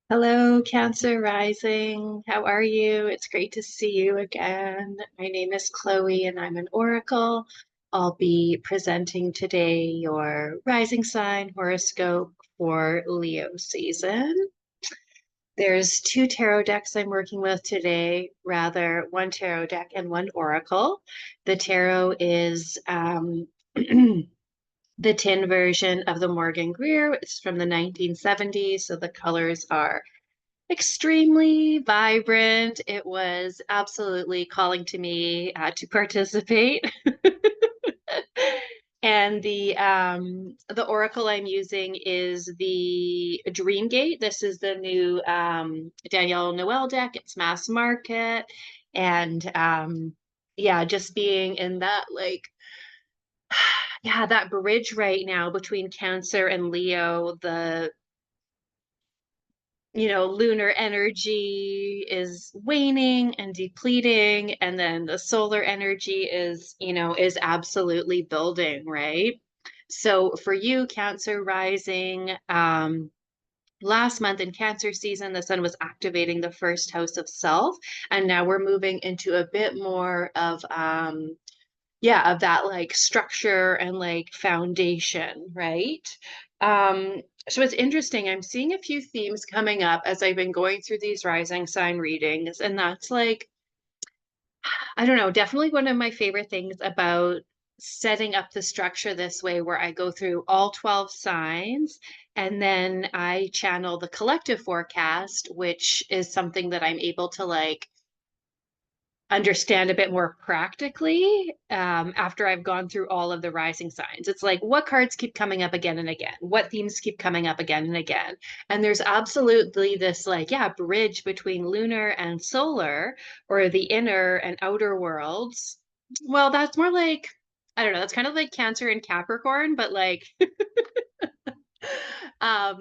Hello, Cancer Rising. How are you? It's great to see you again. My name is Chloe and I'm an oracle. I'll be presenting today your rising sign horoscope for Leo season. There's two tarot decks I'm working with today, rather one tarot deck and one oracle. The tarot is the tin version of the Morgan Greer. It's from the 1970s, so the colors are extremely vibrant. It was absolutely calling to me to participate. And the oracle I'm using is the Dream Gate. This is the new Danielle Noel deck. It's mass market, and yeah, just being in that yeah, that bridge right now between Cancer and Leo. The lunar energy is waning and depleting, and then the solar energy is absolutely building, right? So for you, Cancer rising, last month in Cancer season, the sun was activating the first house of self, and now we're moving into a bit more of yeah, of that like structure and like foundation, right? So it's interesting. I'm seeing a few themes coming up as I've been going through these rising sign readings, and that's like, I don't know, definitely one of my favorite things about setting up the structure this way, where I go through all 12 signs and then I channel the collective forecast, which is something that I'm able to like understand a bit more practically after I've gone through all of the rising signs. It's like, what cards keep coming up again and again? What themes keep coming up again and again? And there's absolutely this, like, yeah, bridge between lunar and solar, or the inner and outer worlds. Well, that's more like, I don't know, that's kind of like Cancer and Capricorn, but like, um,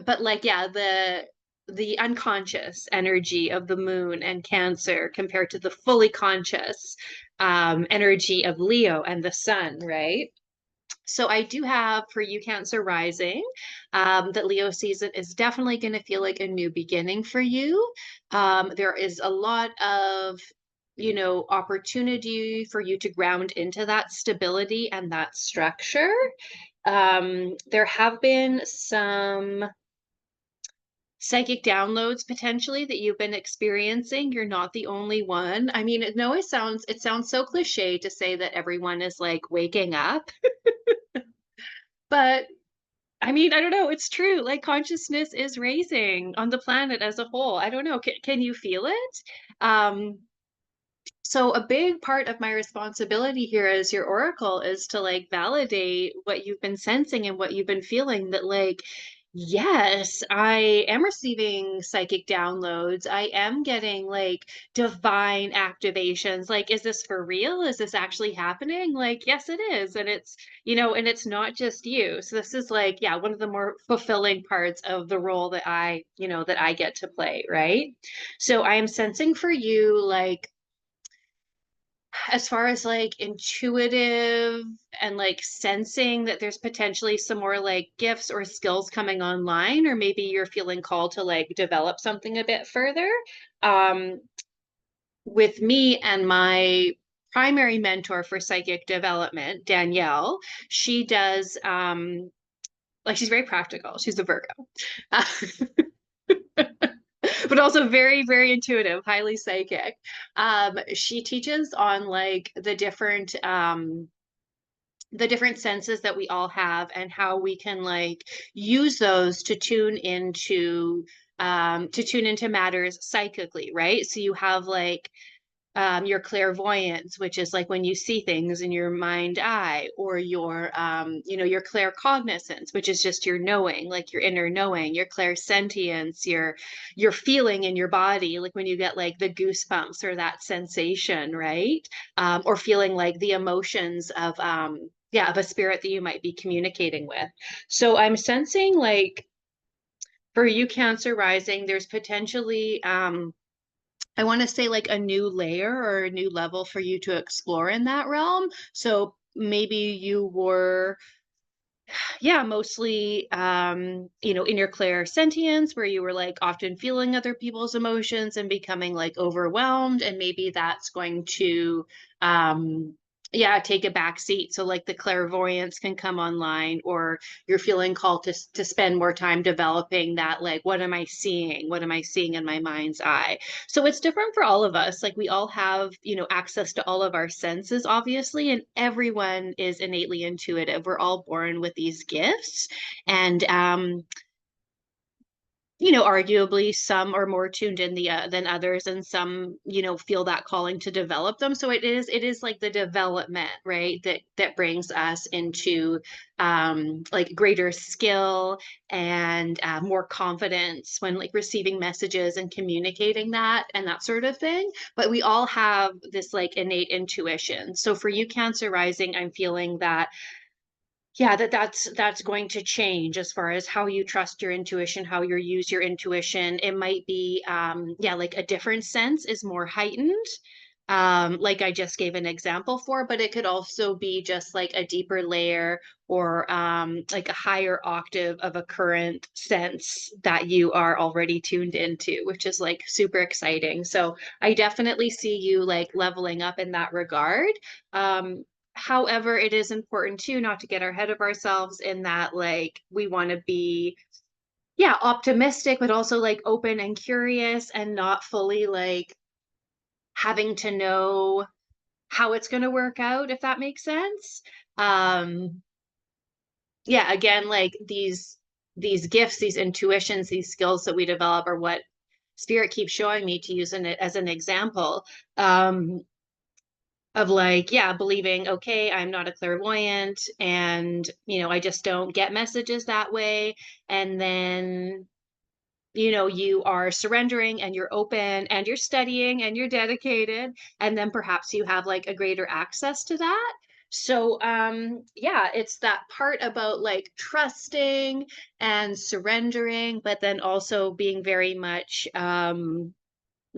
but like, yeah, the unconscious energy of the moon and Cancer compared to the fully conscious energy of Leo and the sun, right? So I do have for you, Cancer rising, that Leo season is definitely going to feel like a new beginning for you. There is a lot of opportunity for you to ground into that stability and that structure. There have been some psychic downloads potentially that you've been experiencing. You're not the only one. I mean, it sounds so cliche to say that everyone is like waking up, but I mean, I don't know, it's true. Like consciousness is raising on the planet as a whole. I don't know. Can you feel it? Um, so a big part of my responsibility here as your oracle is to like validate what you've been sensing and what you've been feeling, that like, yes, I am receiving psychic downloads. I am getting like divine activations. Like, is this for real? Is this actually happening? Like, yes, it is. And it's not just you. So this is like, yeah, one of the more fulfilling parts of the role that I get to play, right? So I am sensing for you, like, as far as like intuitive and like sensing that there's potentially some more like gifts or skills coming online, or maybe you're feeling called to like develop something a bit further. Um, with me and my primary mentor for psychic development, Danielle, she does like, she's very practical. She's a Virgo. But also very, very intuitive, highly psychic. She teaches on like the different senses that we all have and how we can like use those to tune into matters psychically, right? So you have like your clairvoyance, which is like when you see things in your mind eye, or your claircognizance, which is just your knowing, like your inner knowing, your clairsentience, your feeling in your body, like when you get like the goosebumps or that sensation, right? Or feeling like the emotions of yeah, of a spirit that you might be communicating with. So I'm sensing like for you, Cancer rising, there's potentially I want to say like a new layer or a new level for you to explore in that realm. So maybe you were Yeah, mostly, in your clairsentience, where you were like often feeling other people's emotions and becoming like overwhelmed, and maybe that's going to, um, yeah, take a back seat. So like the clairvoyance can come online, or you're feeling called to spend more time developing that. Like, what am I seeing? What am I seeing in my mind's eye? So it's different for all of us. Like we all have, access to all of our senses, obviously, and everyone is innately intuitive. We're all born with these gifts. And arguably some are more tuned in than others, and some, feel that calling to develop them. So it is like the development, right, that brings us into like greater skill and more confidence when like receiving messages and communicating that and that sort of thing. But we all have this like innate intuition. So for you, Cancer rising, I'm feeling that, yeah, that's going to change as far as how you trust your intuition, how you use your intuition. It might be, yeah, like a different sense is more heightened, like I just gave an example for, but it could also be just like a deeper layer, or like a higher octave of a current sense that you are already tuned into, which is like super exciting. So I definitely see you like leveling up in that regard. Um, However, it is important too not to get ahead of ourselves, in that like we want to be, yeah, optimistic, but also like open and curious, and not fully like having to know how it's going to work out, if that makes sense. Um yeah, again, like these gifts, these intuitions, these skills that we develop are what spirit keeps showing me to use in it as an example. Um of like, yeah, believing, okay, I'm not a clairvoyant, and I just don't get messages that way. And then you are surrendering, and you're open, and you're studying, and you're dedicated, and then perhaps you have like a greater access to that. So yeah, it's that part about like trusting and surrendering, but then also being very much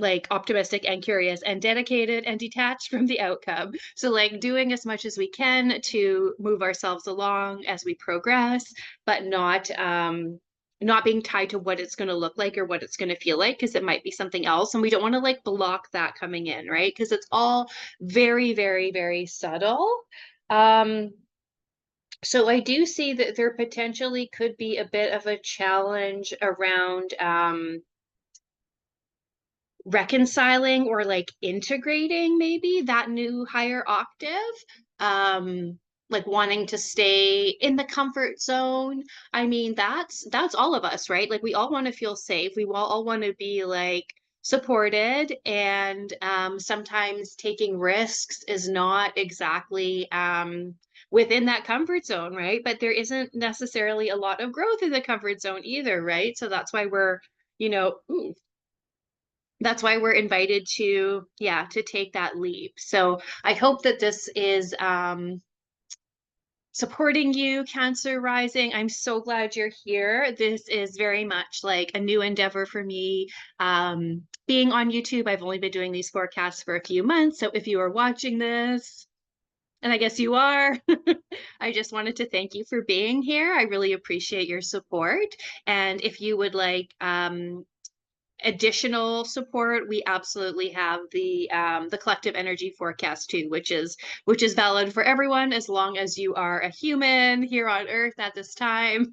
like optimistic and curious and dedicated and detached from the outcome. So like doing as much as we can to move ourselves along as we progress, but not being tied to what it's going to look like or what it's going to feel like, because it might be something else, and we don't want to like block that coming in, right? Because it's all very, very, very subtle. Um so I do see that there potentially could be a bit of a challenge around reconciling or like integrating maybe that new higher octave, um like wanting to stay in the comfort zone. I mean, that's all of us, right? Like we all want to feel safe, we all want to be like supported, and sometimes taking risks is not exactly within that comfort zone, right? But there isn't necessarily a lot of growth in the comfort zone either, right? So that's why we're, you know ooh, that's why we're invited to, yeah, to take that leap. So I hope that this is supporting you, Cancer rising. I'm so glad you're here. This is very much like a new endeavor for me. Being on YouTube, I've only been doing these forecasts for a few months, so if you are watching this, and I guess you are, I just wanted to thank you for being here. I really appreciate your support. And if you would like additional support, we absolutely have the collective energy forecast too, which is valid for everyone as long as you are a human here on Earth at this time.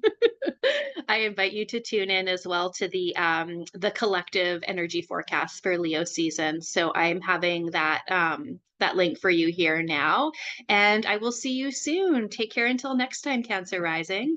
I invite you to tune in as well to the collective energy forecast for Leo season. So I'm having that link for you here now, and I will see you soon. Take care until next time, Cancer rising.